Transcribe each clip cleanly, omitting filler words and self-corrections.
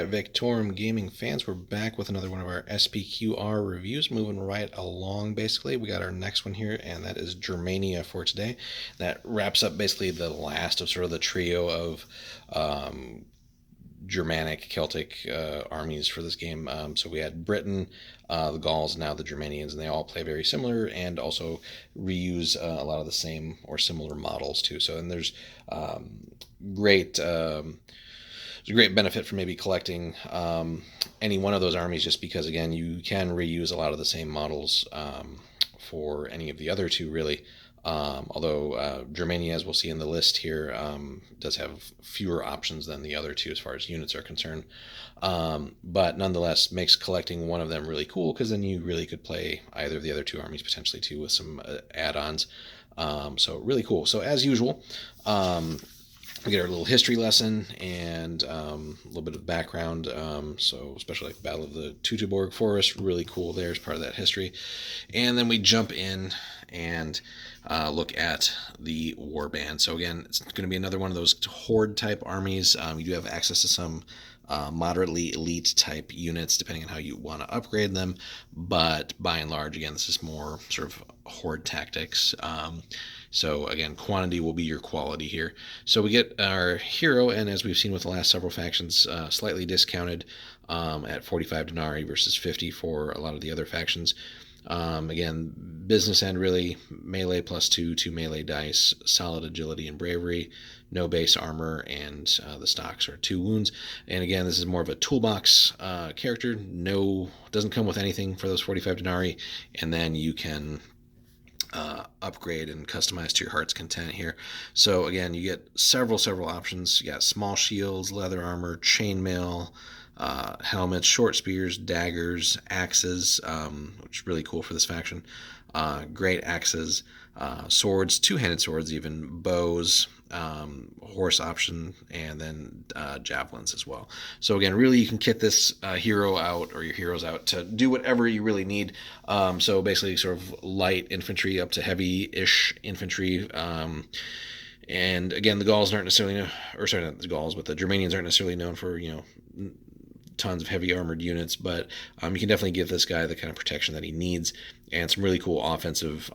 Alright, Victorum Gaming fans, we're back with another one of our SPQR reviews, moving right along basically. We got our next one here, and that is Germania for today. That wraps up basically the last of sort of the trio of Germanic, Celtic armies for this game. So we had Britain, the Gauls, now the Germanians, and they all play very similar and also reuse a lot of the same or similar models too. So, and there's great. There's a great benefit for maybe collecting any one of those armies, just because again you can reuse a lot of the same models for any of the other two really. Although Germania, as we'll see in the list here, does have fewer options than the other two as far as units are concerned. But nonetheless, makes collecting one of them really cool, because then you really could play either of the other two armies potentially too with some add-ons. So really cool. So as usual, we get our little history lesson and a little bit of background. So especially like Battle of the Teutoburg Forest, really cool there as part of that history. And then we jump in and look at the warband. So again, it's going to be another one of those horde type armies. You do have access to some moderately elite type units depending on how you want to upgrade them, but by and large, again, this is more sort of horde tactics. So again, quantity will be your quality here. So we get our hero, and as we've seen with the last several factions, slightly discounted at 45 denarii versus 50 for a lot of the other factions. Again, business end really, melee +2, 2 melee dice, solid agility and bravery, no base armor, and the stocks are 2 wounds. And again, this is more of a toolbox character. No, doesn't come with anything for those 45 denarii, and then you can upgrade and customize to your heart's content here. So again, you get several options. You got small shields, leather armor, chainmail, helmets, short spears, daggers, axes, which is really cool for this faction. Great axes, swords, two-handed swords, even bows, horse option, and then javelins as well. So again, really you can kit this hero out, or your heroes out, to do whatever you really need. So basically sort of light infantry up to heavy-ish infantry. And again, the Gauls aren't necessarily, or sorry, not the Gauls, but the Germanians aren't necessarily known for, tons of heavy armored units, but you can definitely give this guy the kind of protection that he needs, and some really cool offensive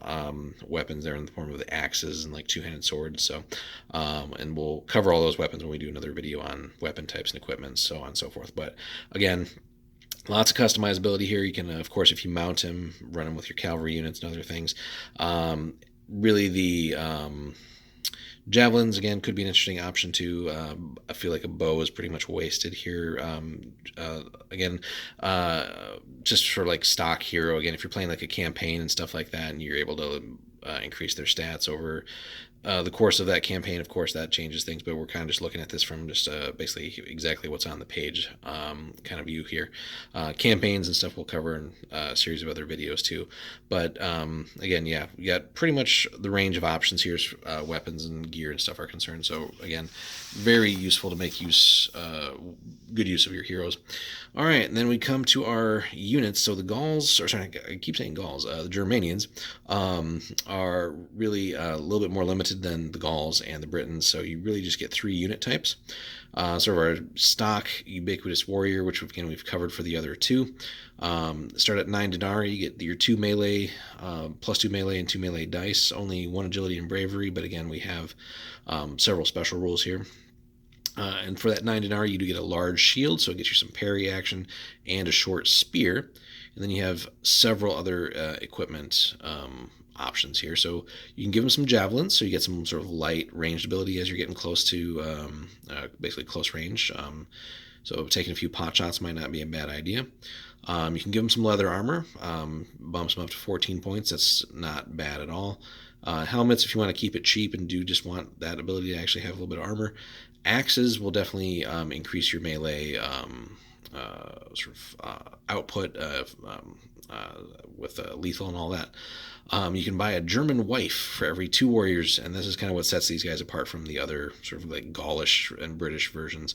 weapons there in the form of the axes and like two-handed swords. So and we'll cover all those weapons when we do another video on weapon types and equipment, so on and so forth. But again, lots of customizability here. You can, of course, if you mount him, run him with your cavalry units and other things. Really, the javelins, again, could be an interesting option too. I feel like a bow is pretty much wasted here. Again, just for like stock hero, again, if you're playing like a campaign and stuff like that, and you're able to increase their stats over the course of that campaign, of course, that changes things, but we're kind of just looking at this from just basically exactly what's on the page kind of view here. Campaigns and stuff we'll cover in a series of other videos too. But again, yeah, we got pretty much the range of options here as weapons and gear and stuff are concerned. So again, very useful to make good use of your heroes. All right, and then we come to our units. So the Gauls, or sorry, I keep saying Gauls, the Germanians are really a little bit more limited than the Gauls and the Britons. So you really just get 3 unit types. Sort of our stock ubiquitous warrior, which again we've covered for the other 2. Start at 9 denarii. You get your 2 melee, +2 melee and 2 melee dice. Only 1 agility and bravery, but again we have several special rules here. And for that 9 denarii, you do get a large shield, so it gets you some parry action, and a short spear. And then you have several other equipment options here. So you can give them some javelins, so you get some sort of light ranged ability as you're getting close to basically close range. So taking a few pot shots might not be a bad idea. You can give them some leather armor, bumps them up to 14 points. That's not bad at all. Helmets, if you want to keep it cheap and do just want that ability to actually have a little bit of armor. Axes will definitely increase your melee output with lethal and all that. You can buy a German wife for every 2 warriors, and this is kind of what sets these guys apart from the other sort of like Gaulish and British versions.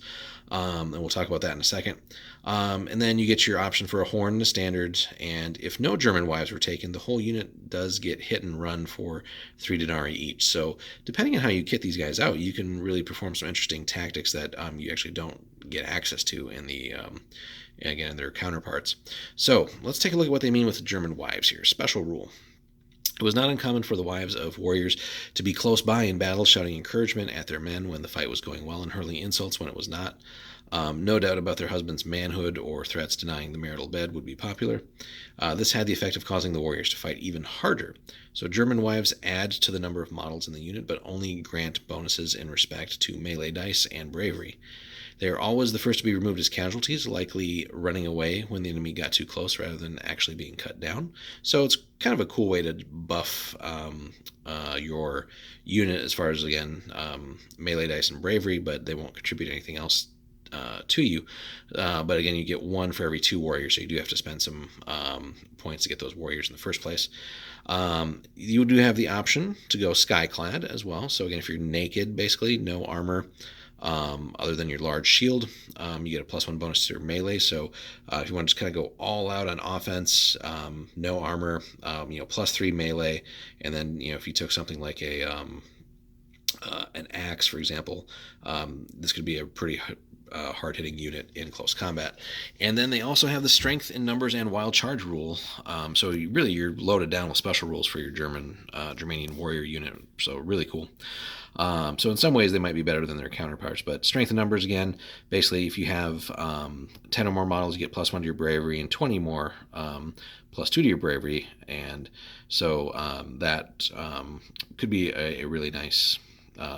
And we'll talk about that in a second. And then you get your option for a horn and a standard, and if no German wives were taken, the whole unit does get hit and run for 3 denarii each. So depending on how you kit these guys out, you can really perform some interesting tactics that you actually don't get access to in the again in their counterparts. So let's take a look at what they mean with the German wives here. Special rule. It was not uncommon for the wives of warriors to be close by in battle, shouting encouragement at their men when the fight was going well and hurling insults when it was not. No doubt about their husband's manhood or threats denying the marital bed would be popular. This had the effect of causing the warriors to fight even harder. So German wives add to the number of models in the unit, but only grant bonuses in respect to melee dice and bravery. They are always the first to be removed as casualties, likely running away when the enemy got too close rather than actually being cut down. So it's kind of a cool way to buff your unit as far as, again, melee dice and bravery, but they won't contribute anything else to you. But again, you get one for every 2 warriors, so you do have to spend some points to get those warriors in the first place. You do have the option to go skyclad as well. So again, if you're naked, basically, no armor, other than your large shield, you get a +1 bonus to your melee. So if you want to just kind of go all out on offense, no armor, +3 melee, and then if you took something like an axe, for example, this could be a pretty hard-hitting unit in close combat. And then they also have the strength in numbers and wild charge rule. So you're loaded down with special rules for your Germanian warrior unit. So really cool. So in some ways they might be better than their counterparts, but strength in numbers, again, basically if you have 10 or more models, you get +1 to your bravery, and 20 more, +2 to your bravery. And so that could be a really nice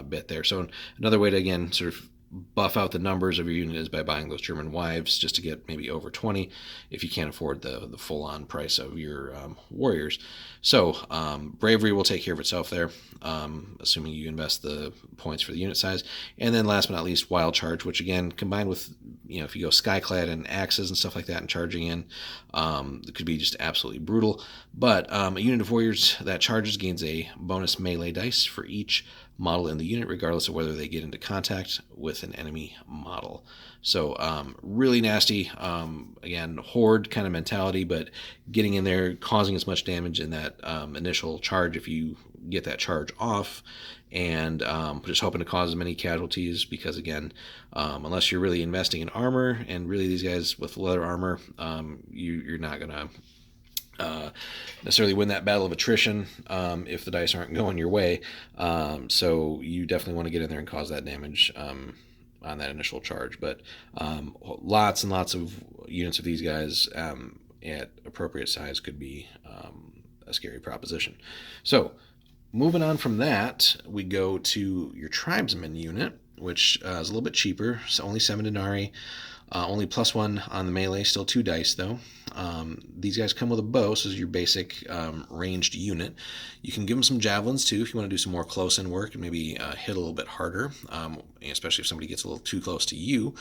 bit there. So another way to, again, sort of buff out the numbers of your unit is by buying those German wives, just to get maybe over 20 if you can't afford the full-on price of your warriors. So bravery will take care of itself there, assuming you invest the points for the unit size. And then last but not least, wild charge, which again, combined with if you go skyclad and axes and stuff like that and charging in, it could be just absolutely brutal. But a unit of warriors that charges gains a bonus melee dice for each model in the unit, regardless of whether they get into contact with an enemy model. So really nasty, again, horde kind of mentality, but getting in there, causing as much damage in that initial charge if you get that charge off, and just hoping to cause as many casualties, because again, unless you're really investing in armor, and really these guys with leather armor, you're not going to necessarily win that battle of attrition if the dice aren't going your way. So you definitely want to get in there and cause that damage on that initial charge. But lots and lots of units of these guys at appropriate size could be a scary proposition. So moving on from that, we go to your tribesman unit, which is a little bit cheaper. So only 7 denarii. Only +1 on the melee, still 2 dice though. These guys come with a bow, so this is your basic ranged unit. You can give them some javelins too if you want to do some more close-in work and maybe hit a little bit harder, especially if somebody gets a little too close to you.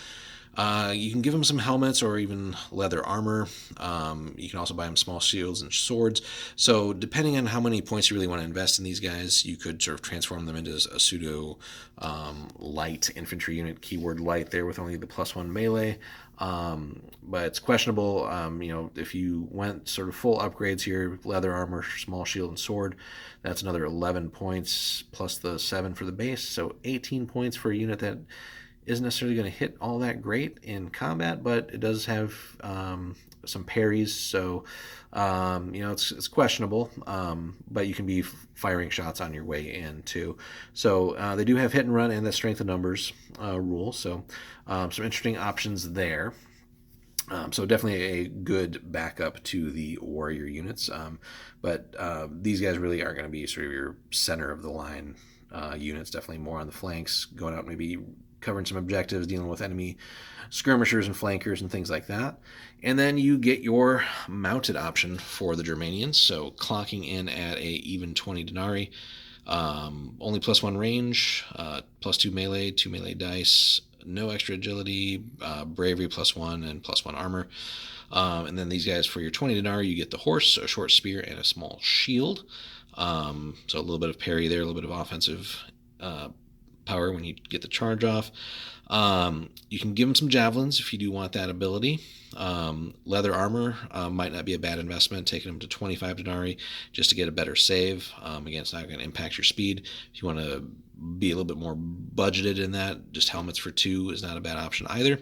You can give them some helmets or even leather armor. You can also buy them small shields and swords. So depending on how many points you really want to invest in these guys, you could sort of transform them into a pseudo light infantry unit, keyword light there, with only the +1 melee. But it's questionable, if you went sort of full upgrades here, leather armor, small shield, and sword, that's another 11 points plus the 7 for the base. So 18 points for a unit that isn't necessarily going to hit all that great in combat, but it does have some parries, so it's questionable, but you can be firing shots on your way in too. So they do have hit and run and the strength of numbers rule, so some interesting options there. So definitely a good backup to the warrior units, but these guys really are going to be sort of your center of the line units, definitely more on the flanks, going out maybe covering some objectives, dealing with enemy skirmishers and flankers and things like that. And then you get your mounted option for the Germanians, so clocking in at a even 20 denarii, only +1 range, +2 melee, 2 melee dice, no extra agility, bravery +1, and +1 armor. And then these guys, for your 20 denarii, you get the horse, a short spear, and a small shield. So a little bit of parry there, a little bit of offensive power when you get the charge off. You can give them some javelins if you do want that ability. Leather armor might not be a bad investment, taking them to 25 denarii just to get a better save. Again, it's not going to impact your speed. If you want to be a little bit more budgeted in that, just helmets for 2 is not a bad option either.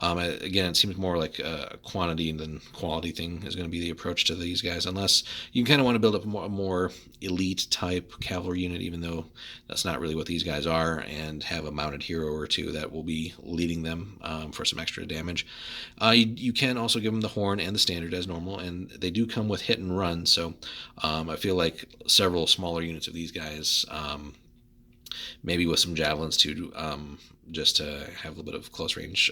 Again, it seems more like a quantity than quality thing is going to be the approach to these guys, unless you kind of want to build up a more elite type cavalry unit, even though that's not really what these guys are, and have a mounted hero or 2 that will be leading them for some extra damage. You can also give them the horn and the standard as normal, and they do come with hit and run, so I feel like several smaller units of these guys, maybe with some javelins too, just to have a little bit of close range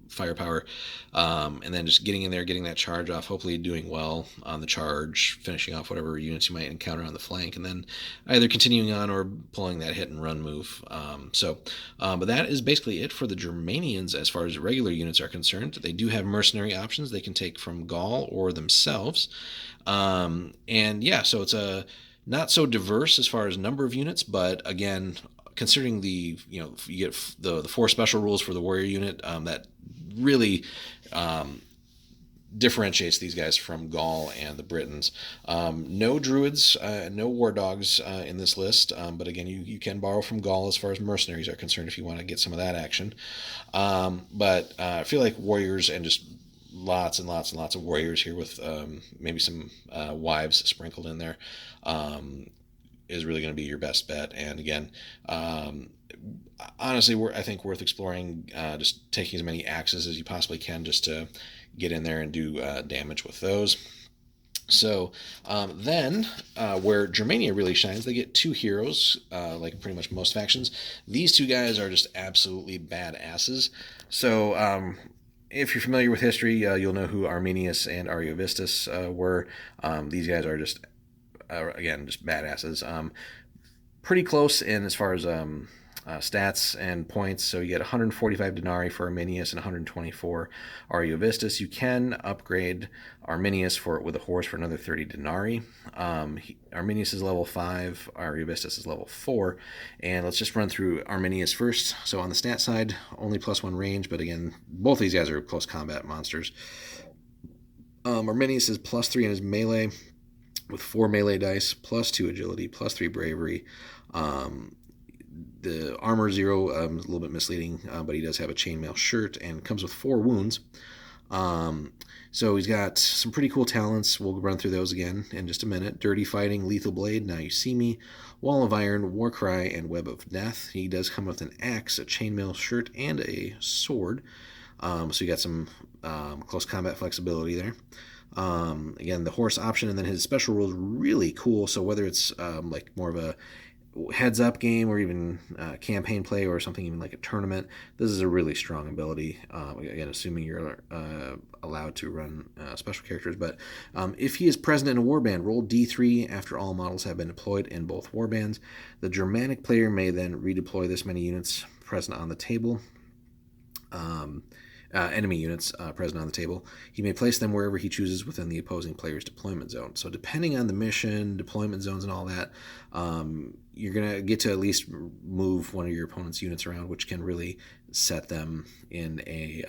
firepower, and then just getting in there, getting that charge off, hopefully doing well on the charge, finishing off whatever units you might encounter on the flank, and then either continuing on or pulling that hit and run move. But that is basically it for the Germanians as far as regular units are concerned. They do have mercenary options they can take from Gaul or themselves. And yeah, so it's a not so diverse as far as number of units, but again, considering you get the 4 special rules for the warrior unit, that really differentiates these guys from Gaul and the Britons. No druids, no war dogs in this list, but again, you can borrow from Gaul as far as mercenaries are concerned if you want to get some of that action. But I feel like warriors and just lots and lots and lots of warriors here with maybe some wives sprinkled in there is really going to be your best bet. And again, honestly, I think worth exploring, just taking as many axes as you possibly can just to get in there and do damage with those. So then where Germania really shines, they get 2 heroes, like pretty much most factions. These 2 guys are just absolutely badasses. So if you're familiar with history, you'll know who Arminius and Ariovistus were. These guys are just, again, just badasses. Pretty close in as far as stats and points. So you get 145 denarii for Arminius and 124 Ariovistus. You can upgrade Arminius with a horse for another 30 denarii. Arminius is level 5, Ariovistus is level 4. And let's just run through Arminius first. So on the stat side, only +1 range, but again, both these guys are close combat monsters. Arminius is +3 in his melee with 4 melee dice, +2 agility, +3 bravery. The armor 0 is a little bit misleading, but he does have a chainmail shirt and comes with 4 wounds. So he's got some pretty cool talents. We'll run through those again in just a minute. Dirty Fighting, Lethal Blade, Now You See Me, Wall of Iron, Warcry, and Web of Death. He does come with an axe, a chainmail shirt, and a sword. So you got some close combat flexibility there. Again, the horse option, and then his special rule is really cool. So whether it's like more of a heads up game or even campaign play or something even like a tournament, this is a really strong ability, again assuming you're allowed to run special characters. But if he is present in a warband, roll d3 after all models have been deployed in both warbands. The Germanic player may then redeploy this many units present on the table, enemy units present on the table. He may place them wherever he chooses within the opposing player's deployment zone. So depending on the mission, deployment zones, and all that, you're going to get to at least move one of your opponent's units around, which can really set them in a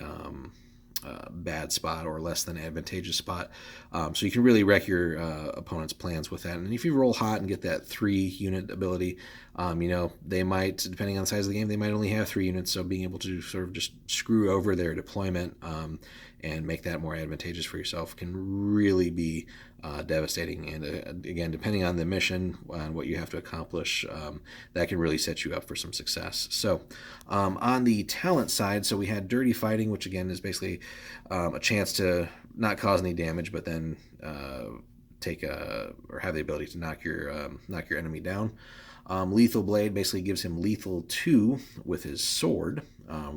bad spot or less than advantageous spot. So you can really wreck your opponent's plans with that. And if you roll hot and get that 3-unit ability, they might, depending on the size of the game, they might only have 3 units. So being able to sort of just screw over their deployment and make that more advantageous for yourself can really be devastating. And again, depending on the mission and what you have to accomplish, that can really set you up for some success. So on the talent side, so we had Dirty Fighting, which again is basically a chance to not cause any damage, but then or have the ability to knock your enemy down. Lethal Blade basically gives him lethal 2 with his sword.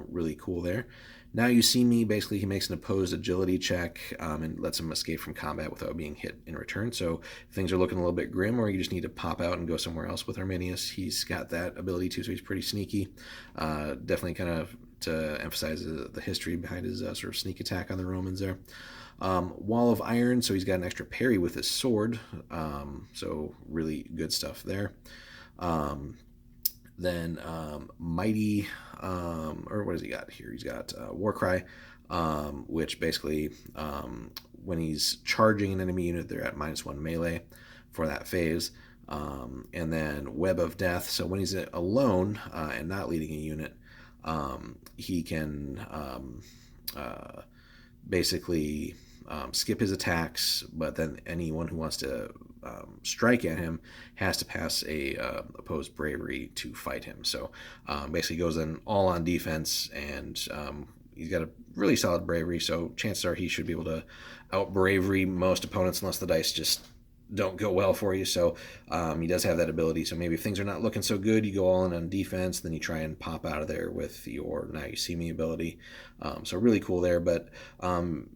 Really cool there. Now You See Me, basically he makes an opposed agility check and lets him escape from combat without being hit in return. So if things are looking a little bit grim, or you just need to pop out and go somewhere else with Arminius, he's got that ability too, so he's pretty sneaky. Definitely kind of to emphasize the history behind his sort of sneak attack on the Romans there. Wall of Iron, so he's got an extra parry with his sword. So really good stuff there. Then Mighty, or what has he got here? He's got Warcry, which basically when he's charging an enemy unit, they're at -1 melee for that phase. And then Web of Death. So when he's alone and not leading a unit, he can basically skip his attacks, but then anyone who wants to strike at him has to pass a opposed bravery to fight him. So basically goes in all on defense, and he's got a really solid bravery, so chances are he should be able to out bravery most opponents unless the dice just don't go well for you. So he does have that ability. So maybe if things are not looking so good, you go all in on defense, then you try and pop out of there with your Now You See Me ability. So really cool there. But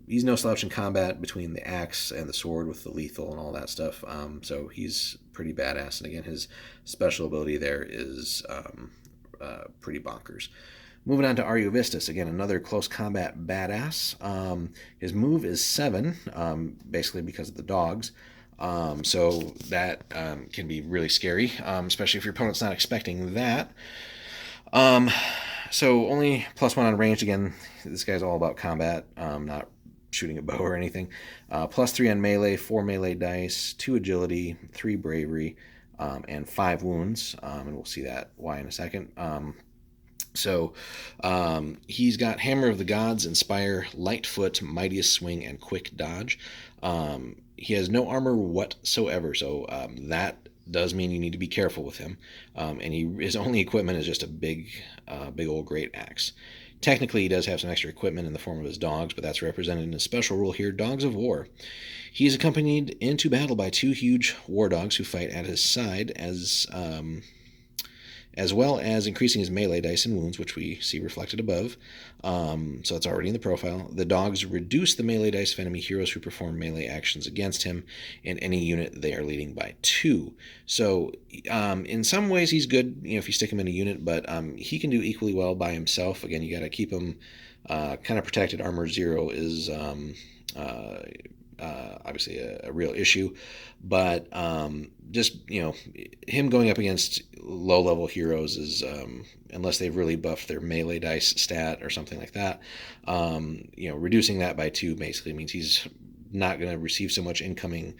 he's no slouch in combat between the axe and the sword with the lethal and all that stuff. So he's pretty badass. And again, his special ability there is pretty bonkers. Moving on to Ariovistus, again, another close combat badass. His move is 7, basically because of the dogs. So that can be really scary, especially if your opponent's not expecting that. So only +1 on ranged. Again, this guy's all about combat, not shooting a bow or anything. +3 on melee, 4 melee dice, 2 agility, 3 bravery, and 5 wounds. And we'll see that why in a second. So he's got Hammer of the Gods, Inspire, Lightfoot, Mightiest Swing, and Quick Dodge. He has no armor whatsoever, so that does mean you need to be careful with him. And his only equipment is just a big old great axe. Technically, he does have some extra equipment in the form of his dogs, but that's represented in a special rule here, Dogs of War. He is accompanied into battle by 2 huge war dogs who fight at his side as well as increasing his melee dice and wounds, which we see reflected above. So it's already in the profile. The dogs reduce the melee dice of enemy heroes who perform melee actions against him and any unit they are leading by 2. So in some ways he's good, if you stick him in a unit, but he can do equally well by himself. Again, you got to keep him kind of protected. Armor 0 is obviously a real issue, but just him going up against low level heroes is unless they've really buffed their melee dice stat or something like that, reducing that by 2 basically means he's not going to receive so much incoming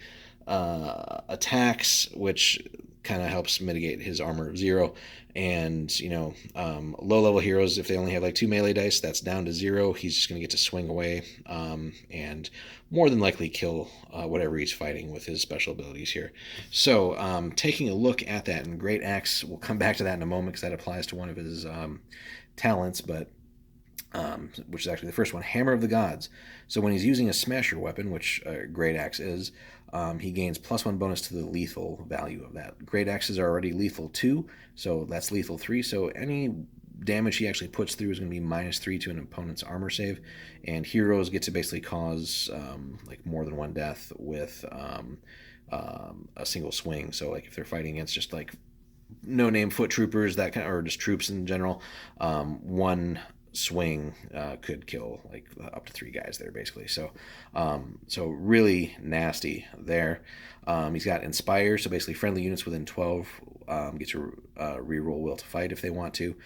attacks, which kind of helps mitigate his armor of 0. And low level heroes, if they only have like 2 melee dice, that's down to 0. He's just going to get to swing away and more than likely kill whatever he's fighting with his special abilities here. So taking a look at that, and Great Axe, we'll come back to that in a moment because that applies to one of his talents, but which is actually the first one, Hammer of the Gods. So when he's using a smasher weapon, which Great Axe is, he gains +1 bonus to the lethal value of that. Great Axes are already lethal 2, so that's lethal 3. So any damage he actually puts through is going to be -3 to an opponent's armor save. And heroes get to basically cause like more than 1 death with a single swing. So like if they're fighting against just like no-name foot troopers, that kind of, or just troops in general, 1 swing could kill like up to 3 guys there basically. So really nasty there. He's got Inspire, so basically friendly units within 12 get to reroll Will to Fight if they want to.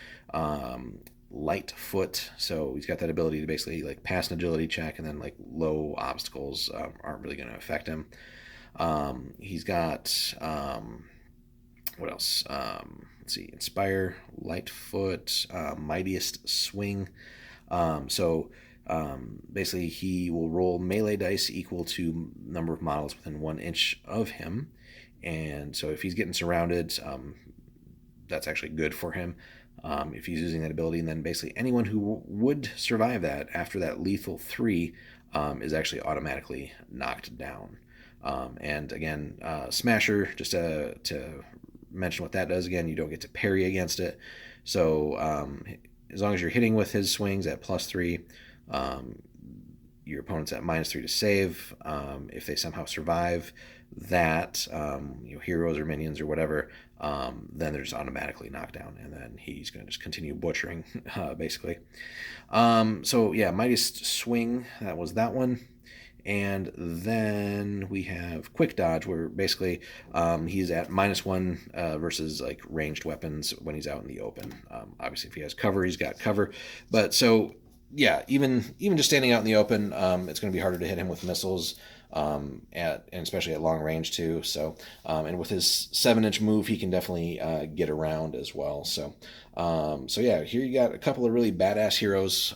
Lightfoot, so he's got that ability to basically like pass an agility check, and then like low obstacles aren't really going to affect him. He's got what else? Let's see, Inspire, Lightfoot, Mightiest Swing. Basically he will roll melee dice equal to number of models within 1 inch of him. And so if he's getting surrounded, that's actually good for him if he's using that ability. And then basically anyone who would survive that after that lethal 3 is actually automatically knocked down. And again, Smasher, just to mention what that does, again, you don't get to parry against it. So as long as you're hitting with his swings at +3, your opponent's at -3 to save. If they somehow survive that, heroes or minions or whatever, then they're just automatically knocked down, and then he's going to just continue butchering, basically. Mightiest Swing, that was that one. And then we have Quick Dodge, where basically he's at -1 versus like ranged weapons when he's out in the open. Obviously, if he has cover, he's got cover. But so yeah, even just standing out in the open, it's going to be harder to hit him with missiles. and especially at long range too. So, and with his 7-inch move, he can definitely get around as well. So, yeah, here you got a couple of really badass heroes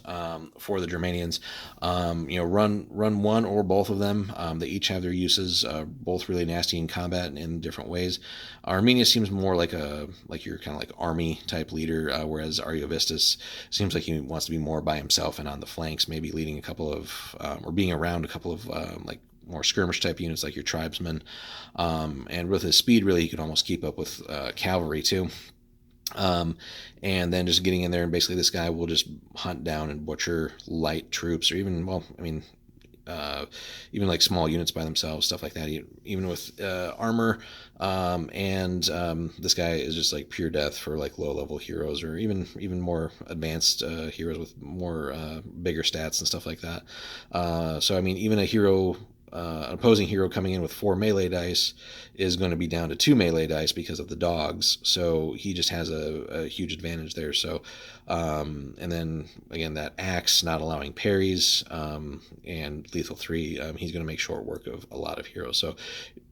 for the Germanians. Run one or both of them. They each have their uses, both really nasty in combat and in different ways. Armenia seems more like your kind of like army type leader, whereas Ariovistus seems like he wants to be more by himself and on the flanks, maybe leading a couple of or being around a couple of like more skirmish type units like your tribesmen. And with his speed, really, he could almost keep up with cavalry too. And then just getting in there, and basically this guy will just hunt down and butcher light troops, or even, well, I mean, even like small units by themselves, stuff like that. Even with armor, and this guy is just like pure death for like low level heroes, or even more advanced heroes with more bigger stats and stuff like that. So I mean, even a hero. An opposing hero coming in with 4 melee dice is going to be down to 2 melee dice because of the dogs. So he just has a huge advantage there. So, and then again, that axe not allowing parries, and lethal 3, he's going to make short work of a lot of heroes. So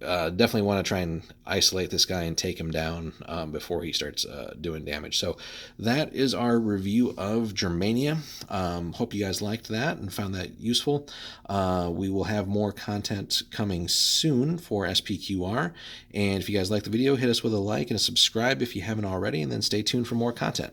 definitely want to try and isolate this guy and take him down before he starts doing damage. So that is our review of Germania. Hope you guys liked that and found that useful. We will have more content coming soon for SPQR. And if you guys like the video, hit us with a like and a subscribe if you haven't already, and then stay tuned for more content.